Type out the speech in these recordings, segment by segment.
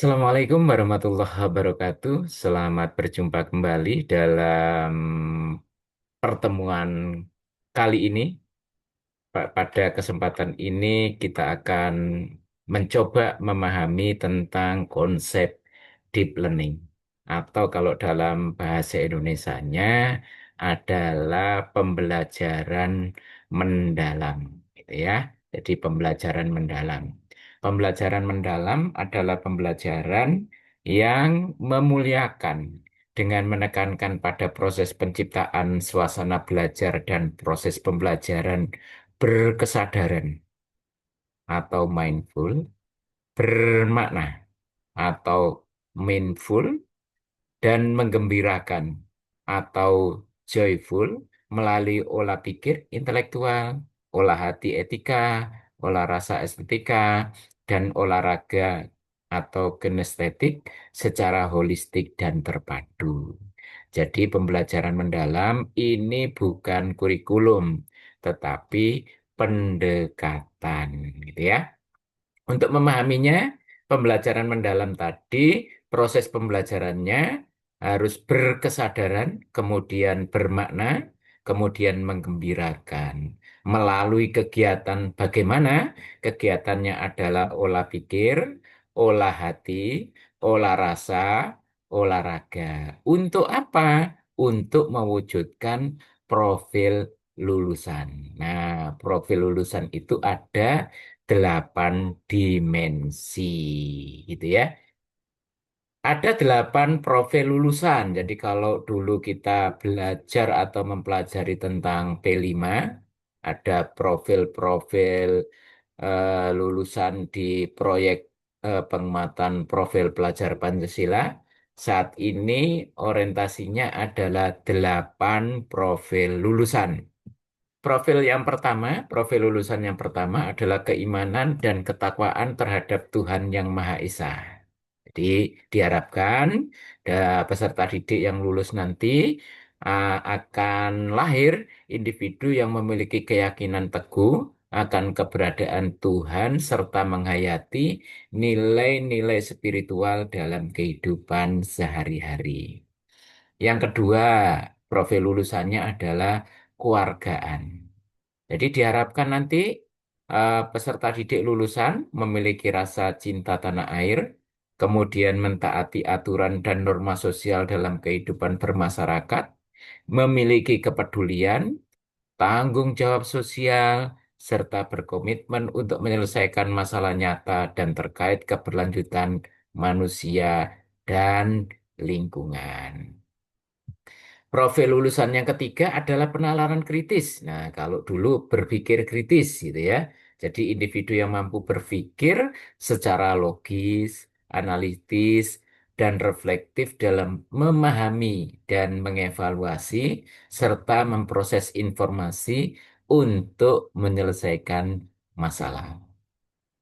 Assalamualaikum warahmatullahi wabarakatuh. Selamat berjumpa kembali dalam pertemuan kali ini. Pada kesempatan ini kita akan mencoba memahami tentang konsep deep learning atau kalau dalam bahasa Indonesianya adalah pembelajaran mendalam, gitu ya. Jadi pembelajaran mendalam. Pembelajaran mendalam adalah pembelajaran yang memuliakan dengan menekankan pada proses penciptaan suasana belajar dan proses pembelajaran berkesadaran atau mindful, bermakna atau mindful, dan menggembirakan atau joyful melalui olah pikir intelektual, olah hati etika, olah rasa estetika, dan olahraga atau kinestetik secara holistik dan terpadu. Jadi pembelajaran mendalam ini bukan kurikulum, tetapi pendekatan, gitu ya. Untuk memahaminya, pembelajaran mendalam tadi, proses pembelajarannya harus berkesadaran, kemudian bermakna, kemudian menggembirakan. Melalui kegiatan bagaimana? Kegiatannya adalah olah pikir, olah hati, olah rasa, olahraga. Untuk apa? Untuk mewujudkan profil lulusan. Nah, profil lulusan itu ada 8 dimensi, gitu ya. Ada 8 profil lulusan. Jadi kalau dulu kita belajar atau mempelajari tentang P5, ada profil-profil lulusan di proyek penguatan profil pelajar Pancasila. Saat ini orientasinya adalah 8 profil lulusan. Profil lulusan yang pertama adalah keimanan dan ketakwaan terhadap Tuhan Yang Maha Esa. Jadi diharapkan peserta didik yang lulus nanti akan lahir individu yang memiliki keyakinan teguh akan keberadaan Tuhan serta menghayati nilai-nilai spiritual dalam kehidupan sehari-hari. Yang kedua, profil lulusannya adalah keluargaan. Jadi diharapkan nanti peserta didik lulusan memiliki rasa cinta tanah air, kemudian mentaati aturan dan norma sosial dalam kehidupan bermasyarakat, memiliki kepedulian, tanggung jawab sosial, serta berkomitmen untuk menyelesaikan masalah nyata dan terkait keberlanjutan manusia dan lingkungan. Profil lulusan yang ketiga adalah penalaran kritis. Nah, kalau dulu berpikir kritis gitu ya. Jadi individu yang mampu berpikir secara logis, analitis, dan reflektif dalam memahami dan mengevaluasi serta memproses informasi untuk menyelesaikan masalah.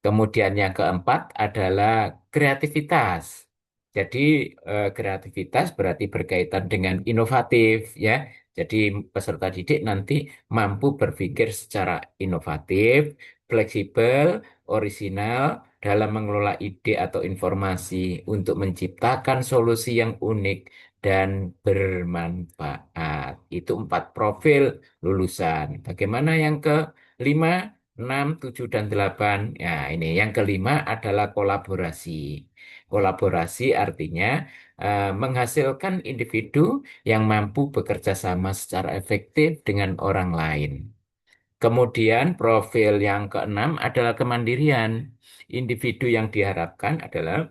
Kemudian yang keempat adalah kreativitas. Jadi kreativitas berarti berkaitan dengan inovatif ya. Jadi peserta didik nanti mampu berpikir secara inovatif, fleksibel, orisinal dalam mengelola ide atau informasi untuk menciptakan solusi yang unik dan bermanfaat. Itu 4 profil lulusan. Bagaimana yang kelima? 6, 7, dan 8. Ya, ini yang kelima adalah kolaborasi. Kolaborasi artinya menghasilkan individu yang mampu bekerja sama secara efektif dengan orang lain. Kemudian profil yang keenam adalah kemandirian. Individu yang diharapkan adalah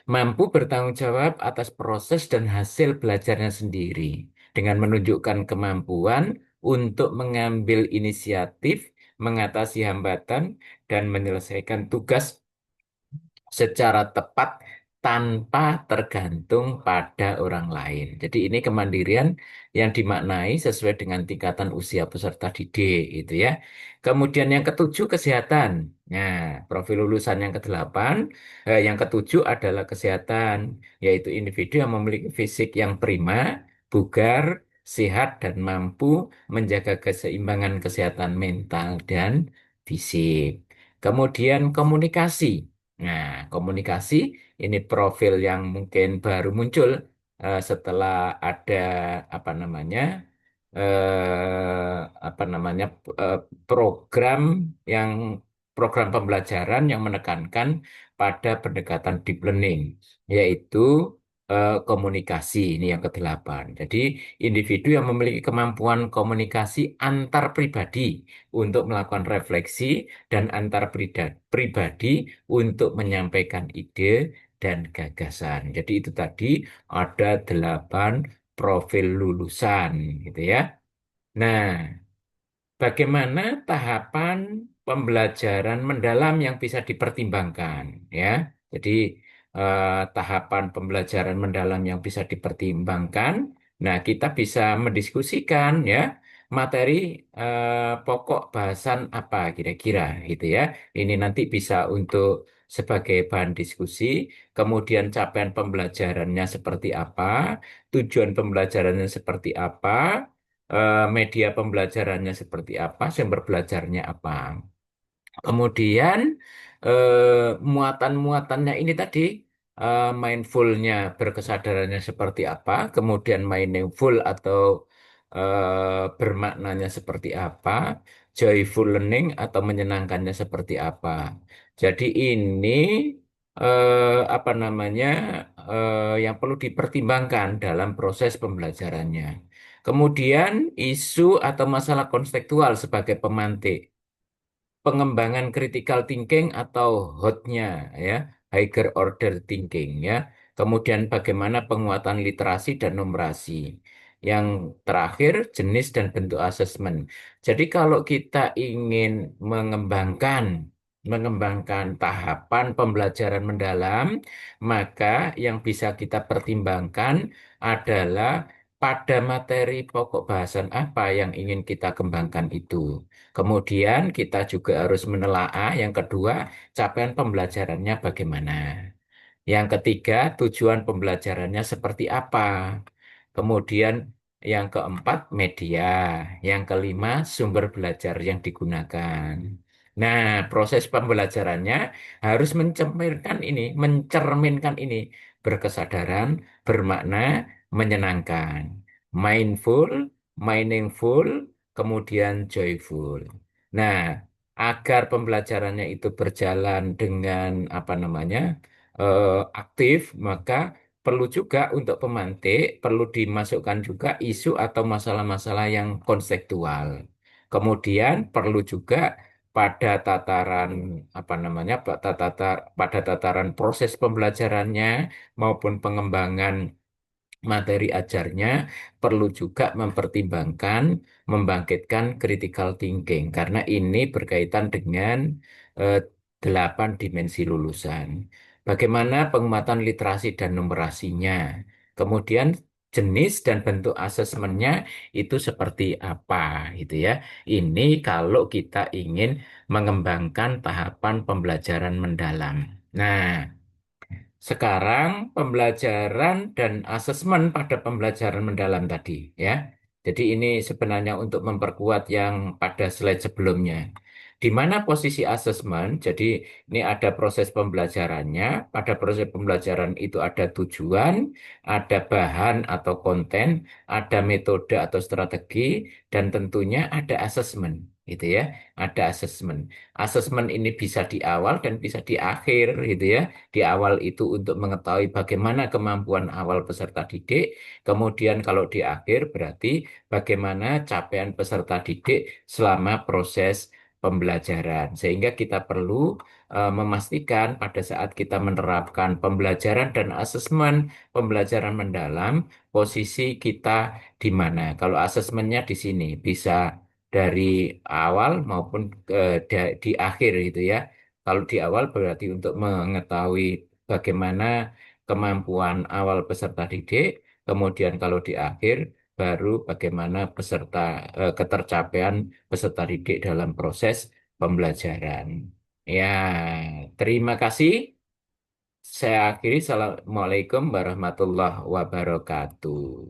mampu bertanggung jawab atas proses dan hasil belajarnya sendiri dengan menunjukkan kemampuan untuk mengambil inisiatif, mengatasi hambatan, dan menyelesaikan tugas secara tepat tanpa tergantung pada orang lain. Jadi ini kemandirian yang dimaknai sesuai dengan tingkatan usia peserta didik, gitu ya. Kemudian yang ketujuh kesehatan. Nah, profil lulusan yang kedelapan, yang ketujuh adalah kesehatan, yaitu individu yang memiliki fisik yang prima, bugar, sehat, dan mampu menjaga keseimbangan kesehatan mental dan fisik. Kemudian komunikasi. Nah, komunikasi ini profil yang mungkin baru muncul setelah ada apa namanya apa namanya eh, program yang program pembelajaran yang menekankan pada pendekatan deep learning, yaitu komunikasi ini yang kedelapan. Jadi individu yang memiliki kemampuan komunikasi antar pribadi untuk melakukan refleksi dan antar pribadi untuk menyampaikan ide dan gagasan. Jadi itu tadi ada 8 profil lulusan gitu ya. Nah, bagaimana tahapan pembelajaran mendalam yang bisa dipertimbangkan ya? Jadi tahapan pembelajaran mendalam yang bisa dipertimbangkan. Nah, kita bisa mendiskusikan ya materi pokok bahasan apa kira-kira gitu ya. Ini nanti bisa untuk sebagai bahan diskusi, kemudian capaian pembelajarannya seperti apa, tujuan pembelajarannya seperti apa, media pembelajarannya seperti apa, sumber belajarnya apa. Kemudian muatan-muatannya ini tadi mindfulnya berkesadarannya seperti apa, kemudian meaningful atau bermaknanya seperti apa, joyful learning atau menyenangkannya seperti apa. Jadi ini apa namanya yang perlu dipertimbangkan dalam proses pembelajarannya. Kemudian isu atau masalah konstekstual sebagai pemantik pengembangan critical thinking atau HOT-nya ya, higher order thinking ya. Kemudian bagaimana penguatan literasi dan numerasi. Yang terakhir jenis dan bentuk asesmen. Jadi kalau kita ingin mengembangkan mengembangkan tahapan pembelajaran mendalam, maka yang bisa kita pertimbangkan adalah pada materi pokok bahasan apa yang ingin kita kembangkan itu. Kemudian kita juga harus menelaah yang kedua, capaian pembelajarannya bagaimana. Yang ketiga, tujuan pembelajarannya seperti apa. Kemudian yang keempat, media. Yang kelima, sumber belajar yang digunakan. Nah, proses pembelajarannya harus mencerminkan ini, berkesadaran, bermakna, menyenangkan, mindful, meaningful, kemudian joyful. Nah, agar pembelajarannya itu berjalan dengan apa namanya aktif, maka perlu juga untuk pemantik, perlu dimasukkan juga isu atau masalah-masalah yang konseptual. Kemudian perlu juga pada tataran apa namanya, pada tataran proses pembelajarannya maupun pengembangan materi ajarnya perlu juga mempertimbangkan membangkitkan critical thinking karena ini berkaitan dengan eh, 8 dimensi lulusan. Bagaimana penguatan literasi dan numerasinya, kemudian jenis dan bentuk asesmennya itu seperti apa, gitu ya. Ini kalau kita ingin mengembangkan tahapan pembelajaran mendalam. Nah, sekarang pembelajaran dan asesmen pada pembelajaran mendalam tadi ya. Jadi ini sebenarnya untuk memperkuat yang pada slide sebelumnya. Di mana posisi asesmen? Jadi ini ada proses pembelajarannya. Pada proses pembelajaran itu ada tujuan, ada bahan atau konten, ada metode atau strategi, dan tentunya ada asesmen, gitu ya. Ada asesmen. Asesmen ini bisa di awal dan bisa di akhir, gitu ya. Di awal itu untuk mengetahui bagaimana kemampuan awal peserta didik, kemudian kalau di akhir berarti bagaimana capaian peserta didik selama proses pembelajaran. Sehingga kita perlu memastikan pada saat kita menerapkan pembelajaran dan asesmen pembelajaran mendalam, posisi kita di mana. Kalau asesmennya di sini bisa dari awal maupun di akhir gitu ya. Kalau di awal berarti untuk mengetahui bagaimana kemampuan awal peserta didik, kemudian kalau di akhir baru bagaimana ketercapaian peserta didik dalam proses pembelajaran. Ya, terima kasih. Saya akhiri. Assalamualaikum warahmatullahi wabarakatuh.